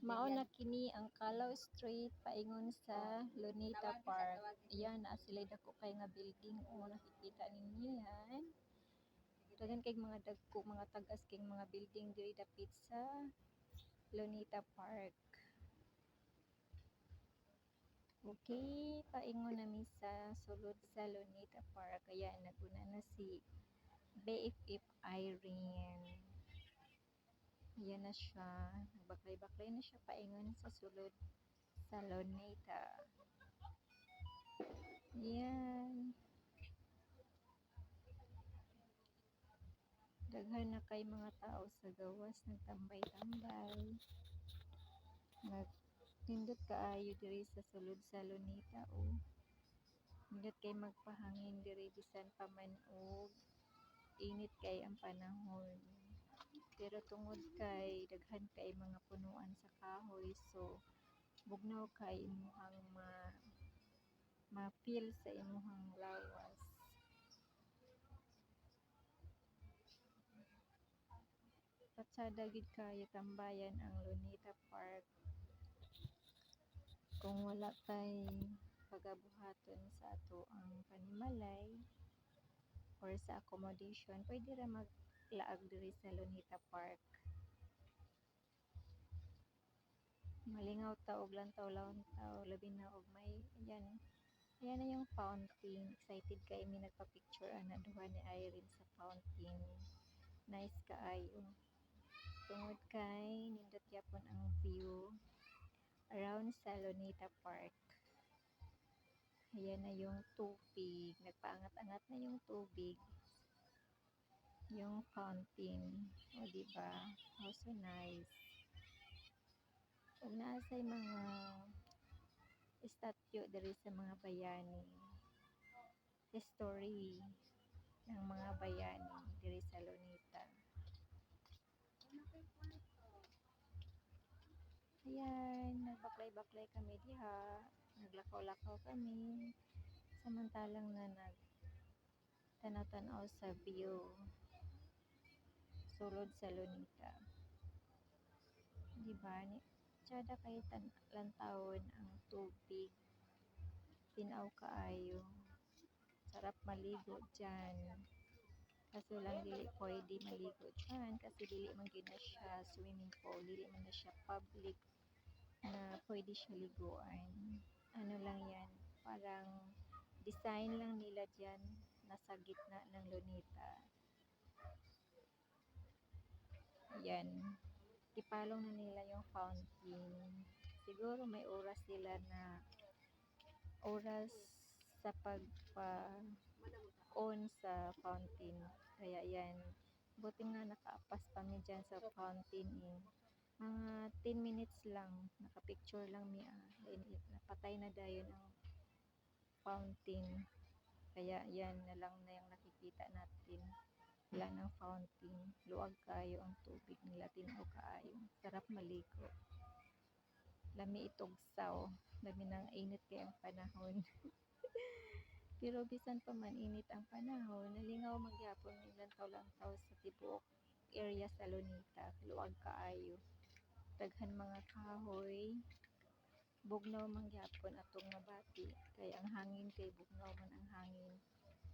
Mao na kini ang Calaw Street paingon sa Luneta Park. Ayan, naa sila dako kay nga building o nakikita ninyo yan. Daghan kay mga dagko mga tagas kay mga building diri dapit sa Luneta Park. Okay, paingon na mi sa sulod sa Luneta Park. Ayan, naguna na si BFF Irene. Ayan na siya. Nagbaklay-baklay na siya paingon sa sulod sa Luneta. Ayan. Daghan na kay mga tao sa gawas nagtambay-tambay. Nindot kaayo diri sa sulod sa Luneta o. Nindot kay magpahangin diri bisan pa man og init kay ang panahon. Pero tungod kay daghan kay mga punuan sa kahoy so bugnaw kay imuhang ma-feel sa imuhang lawas. Patsada gid kayo tambayan ang Luneta Park. Kung wala tay pagabuhaton sa ato ang panimalay or sa accommodation, pwede ra maglaag diri sa Luneta Park. Malingaw ta og lantaw-lantaw labi na og may ayan na yung fountain. Excited kay mi nagpa-picture ana duha ni Irene sa fountain. Nice kaayo. Tungod kay nindot gyapon ang view around sa Luneta Park. Ayan na yung tubig. Nagpaangat-angat na yung tubig. Yung fountain. O diba? Oh, so nice. Ug naa say mga statue diri sa mga bayani. History ng mga bayani diri sa Luneta. Ayan, nagbaklay-baklay kami diha. Naglakaw-lakaw kami. Samantalang na tanaw-tanaw sa view sulod sa Luneta. Diba? Tsada kay lantawon ang tubig. Tinaw kaayo. Sarap maligo dyan. Kaso lang dili pwede maligo dyan kasi dili man gyud na siya swimming pool, dili man na siya public na pwede siya liguan. Ano lang yan, parang design lang nila dyan nasa gitna ng Luneta. Yan. Ipalong na nila yung fountain. Siguro may oras sila na oras sa pagpa-on sa fountain. Kaya yan. Buti nga nakaapas kami dyan sa fountain mga 10 minutes lang. Nakapicture lang mi napatay na dayon ang fountain. Kaya yan na lang na yung nakikita natin. Wala ng fountain. Luwag kayo ang tubig nila. Tinaw kaayo. Sarap maligo. Lami itugsaw. Lami ng init kay ang panahon. Pero bisan pa man init ang panahon, nalingaw magyapon ng lantaw-lantaw sa tibuok area sa Luneta. Luwag kaayo. Daghan mga kahoy. Bugnaw man gyapon atong mabati. Kay ang hangin kay bugnaw man ang hangin.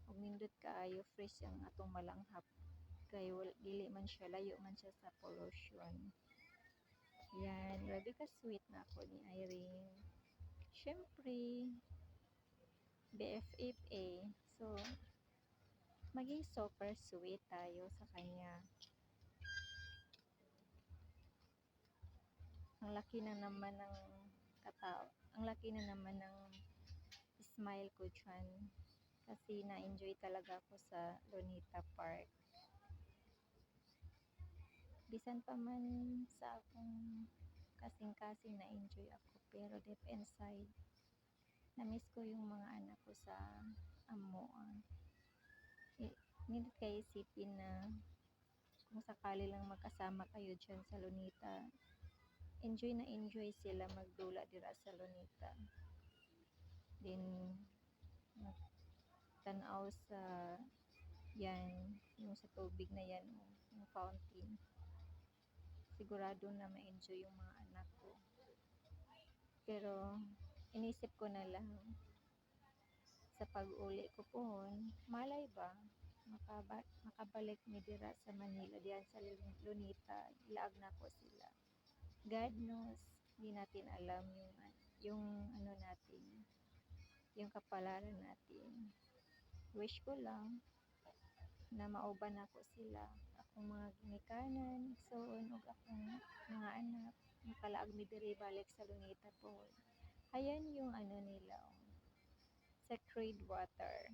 Ug nindot kaayo fresh ang atong malanghap. Kay dili man siya layo man siya sa pollution. Yan, grabe ka sweet na ako ni Irene. Syempre, BFFA. So, maging super sweet tayo sa kanya. Ang laki na naman ng ang laki na naman ng smile ko dyan. Kasi na-enjoy talaga ako sa Luneta Park. Bisan pa man sa akong kasing-kasing na-enjoy ako. Pero deep inside, na-miss ko yung mga anak ko sa amo. Hindi kayo isipin na kung sakali lang magkasama kayo dyan sa Luneta, enjoy na enjoy sila magdula dira sa Luneta. Then, tanaw sa yan, yung sa tubig na yan, yung fountain. Sigurado na ma-enjoy yung mga anak ko. Pero inisip ko na lang sa pag-uli ko pohon, malay ba makabalik mi dira sa Manila diyan sa Lunita, ilaag na ko sila. God knows, hindi natin alam yung ano natin, yung kapalaran natin. Wish ko lang na mauban ako sila, akong mga ginikanan, igsoon ug akong mga anak, makalaag mi diri balik sa Lunita pohon. Ayan yung ano nila, sacred water.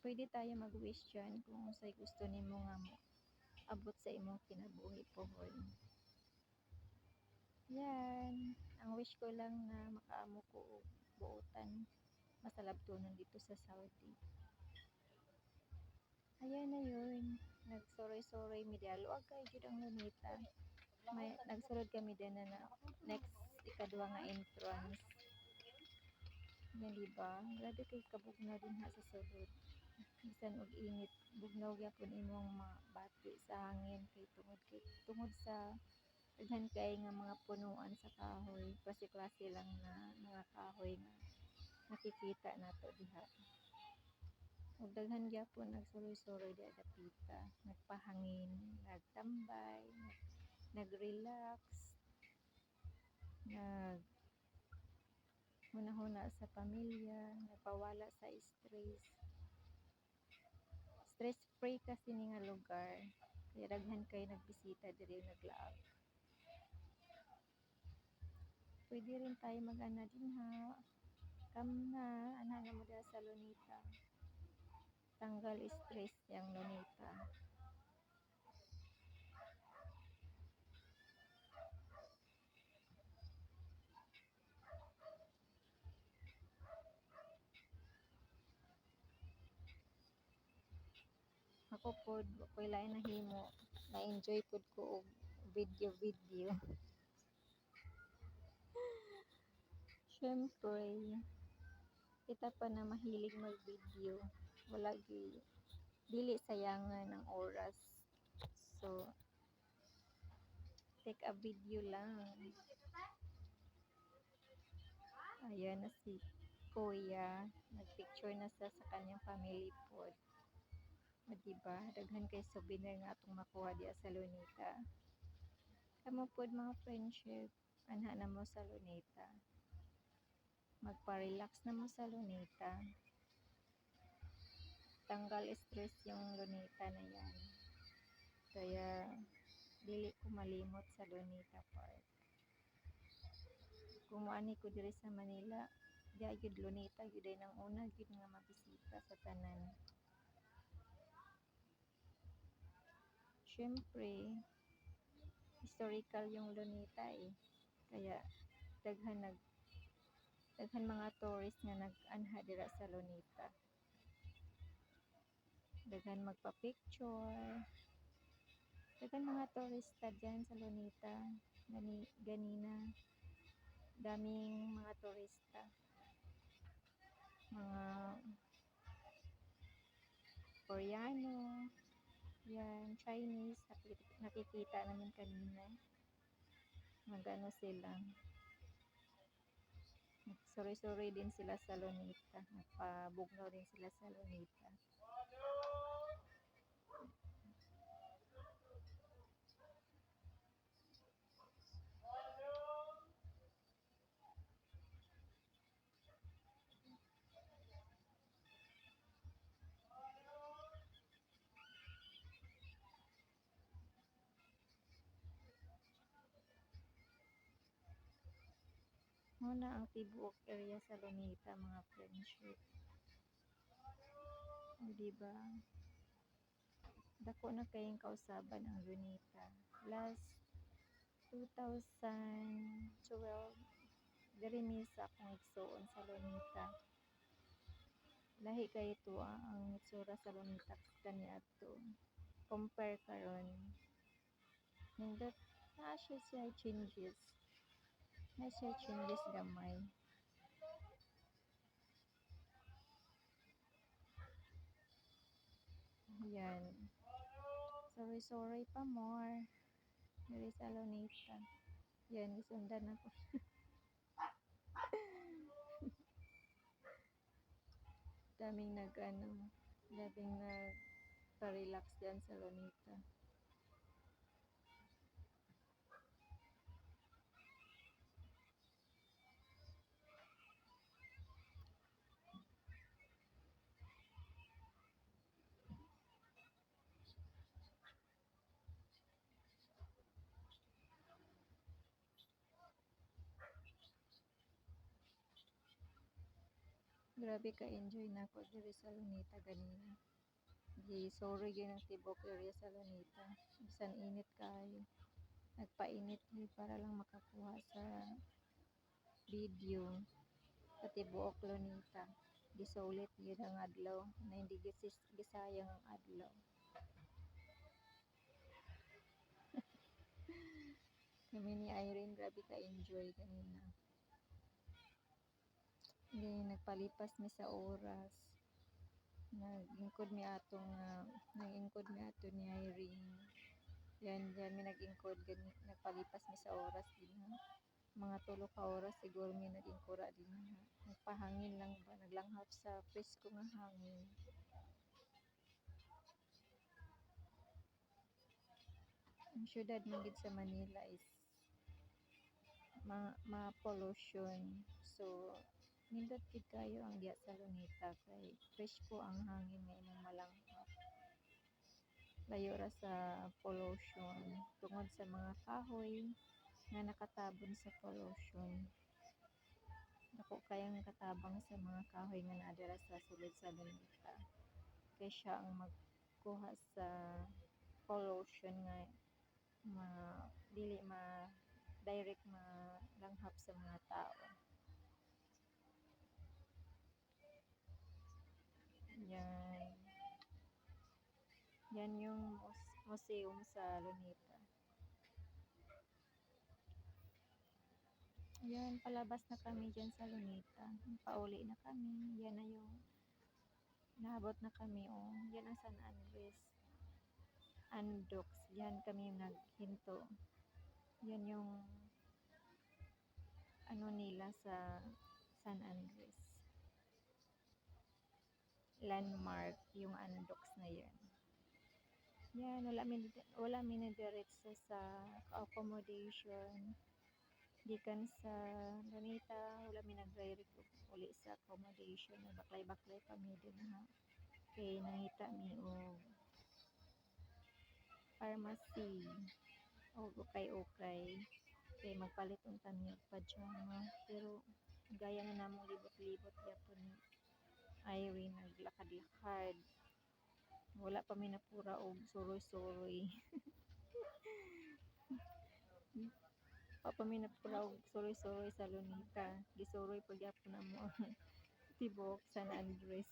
Pwede tayo mag-wish dyan kung sa'y gusto nimo nga mo abot sa imong kinabuhi pohon. Yan, ang wish ko lang na makaamo ko og buotan masalabtonon dito sa Saudi. Ayan na yun, nagsuroy-suroy mi diha, luag kay jud ang Lunita. May nagsulod kami din na next ikaduha nga entrance. Yan diba? Grabe kay kabugnaw din ha sa sulod. Bisan og init, bugnaw gyapon imong mabati sa hangin tungod sa daghan kay nga mga punuan sa kahoy, klase-klase lang na mga kahoy nga nakikita nato diha. Ug daghan gyapon nagsuroy-suroy diha dapita, nagpahangin, nagtambay, nagrelax, hunahuna sa pamilya, nagpawala sa stress. Stress free kasi ni nga lugar. Kaya daghan kay nagbisita diri naglaag. Pwede rin tayo mag-ana din ha. Ana na mo diha sa Lunita. Tanggal stress yang Lunita. Ako pod, ako'y lain nahimo. Na-enjoy pod ko og video. Siyempre, kita pa na mahilig mag-video. Wala dili sayangan ang oras. So, take a video lang. Ayan na si Kuya. Nagpicture na sa kanyang family pod. O diba? Daghan kay souvenir nga atong makuha diya sa Lunita. Kamo pod mga friendship. Anha na mo sa Lunita. Magpa-relax na mo sa Lunita. Tanggal stress yung Lunita na yan. Kaya, dili ko malimot sa Lunita Park. Kung maani ko diri sa Manila, diya gyud Lunita gyud ay nang una gyud nga mabisita sa tanan. Siyempre, historical yung Lunita eh. Kaya daghan mga tourist nga nag-anha dira sa Lunita. Daghan magpa-picture. Daghan mga turista dyan sa Lunita. Ganina. Daming mga turista. Mga Koreano. Yan, Chinese. Nakikita namin kanina. Magano sila. Sorry din sila sa Lunita. Nagpabugnaw din sila sa Lunita. Muna ang tibuok area sa Lunita, mga friendship. O diba? Dako na kayong kausaban ang Lunita. Last 2012, diri mi sa akong igsoon sa Lunita. Lahi kay ito ang itsura sa Lunita kaniadto. Compare karon. Nindot na siya changes. Na siya changes gamay. Yan. Sorry pa more. Diri sa Lunita. Yan, isundan ako. Daming daming nag-relax dyan sa Lunita. Grabe ka-enjoy na ako diri sa Lunita ganina. Sorry yun ang tibok area sa Lunita. Bisan init kayo. Nagpainit para lang makakuha sa video sa tibuok Lunita. Gisulit yun ang adlaw na hindi gisayang ang adlaw. Kami ni Irene, grabe ka-enjoy kanina. Hindi, nagpalipas mi sa oras. Nag-ingkod mi ato ni Irene. Yan mi nag-ingkod, nagpalipas mi sa oras din ha. Mga 3 ka oras siguro mi nag-ingkura din ha. Nagpahangin lang ba, naglanghap sa presko nga hangin. Ang syudad man gid sa Manila is ma-pollution. So, nindot gid kayo ang diya sa Lunita kay fresh po ang hangin nga imong malanghap. Layo ra sa pollution tungod sa mga kahoy nga nakatabon sa pollution. Dako kayang katabang sa mga kahoy nga naa dira sa sulod sa Lunita. Kay siya ang magkuha sa pollution nga dili direct malanghap sa mga tao. Yan yung museum sa Lunita. Yan, palabas na kami dyan sa Lunita. Pauli na kami. Yan na yung naabot na kami. Oh. Yan ang San Andres. Andox. Yan kami naghinto. Yan yung ano nila sa San Andres. Landmark. Yung Andox na yan. Yan, wala mi na diretso sa accommodation. Gikan sa Lunita, wala mi nag-direct uli sa accommodation. Baklay-baklay kami din ha. Kay nangita mi og pharmacy o ukay-ukay. Kay magpalit unta mi og pajama. Pero gaya nga namong libot-libot yapon ni Irene naglakad-lakad. Wala pa mi napura og suroy-suroy. Pa mi napura og suroy-suroy sa Lunita. Gisuroy pa gyapon namo ang tibok San Andres.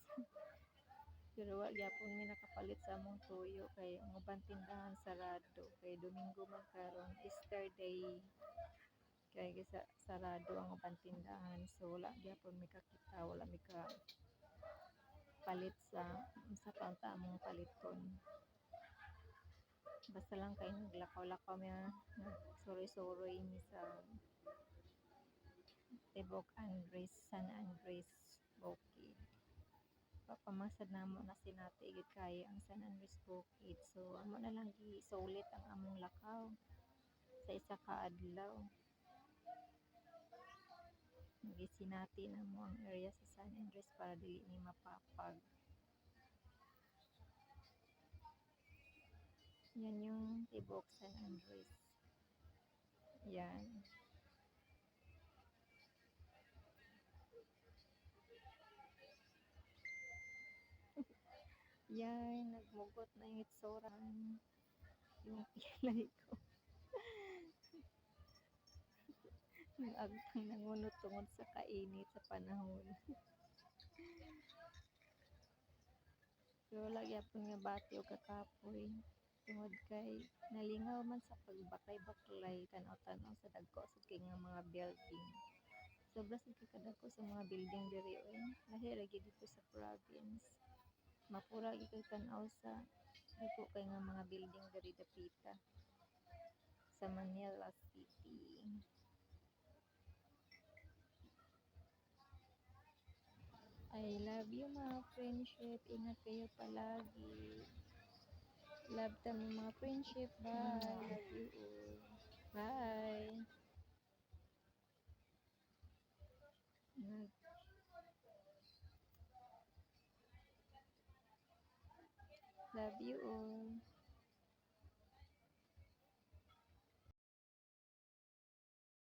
Pero wa gyapon mi nakapalit sa among tuyo kay ang ubang tindahan sarado kay Domingo man karon, Easter day. Kay sarado ang ubang tindahan so wala gyapon mi kakita, wala mi ka palit sa kaunta among paliton. Basta lang kay naglakaw-lakaw mi nagsuroy-suroy mi sa tibok Andres, San Andres, Bukid. Papamasad namo na sinati gid kay ang San Andres Bukid. So amo na lang gisulit ang among lakaw sa isa ka adlaw. Gisinati namo ang area sa San Andres para dili ni mapapag. Yan yung tibok San Andres. Yan. Yan, nagmugot na yung itsoran. Yung pilay ko. Nag-agpang nangunot tungod sa kainit sa panahon. Pero lagi apon nga bati o kakapoy. Tungod kay nalingaw man sa pagbaklay-baklay, tanaw-tanaw sa dagko sa kay nga mga building. Sobra sa kadagko sa mga building diri oy. Lahi ra gid dito sa province. Mapura gid kay tan-aw sa dagko kay nga mga building diri dapita sa Manila City. Love you mga friendship. Ingat kayo palagi. Love kami mga friendship. Bye. Love you all. Bye. Love you all.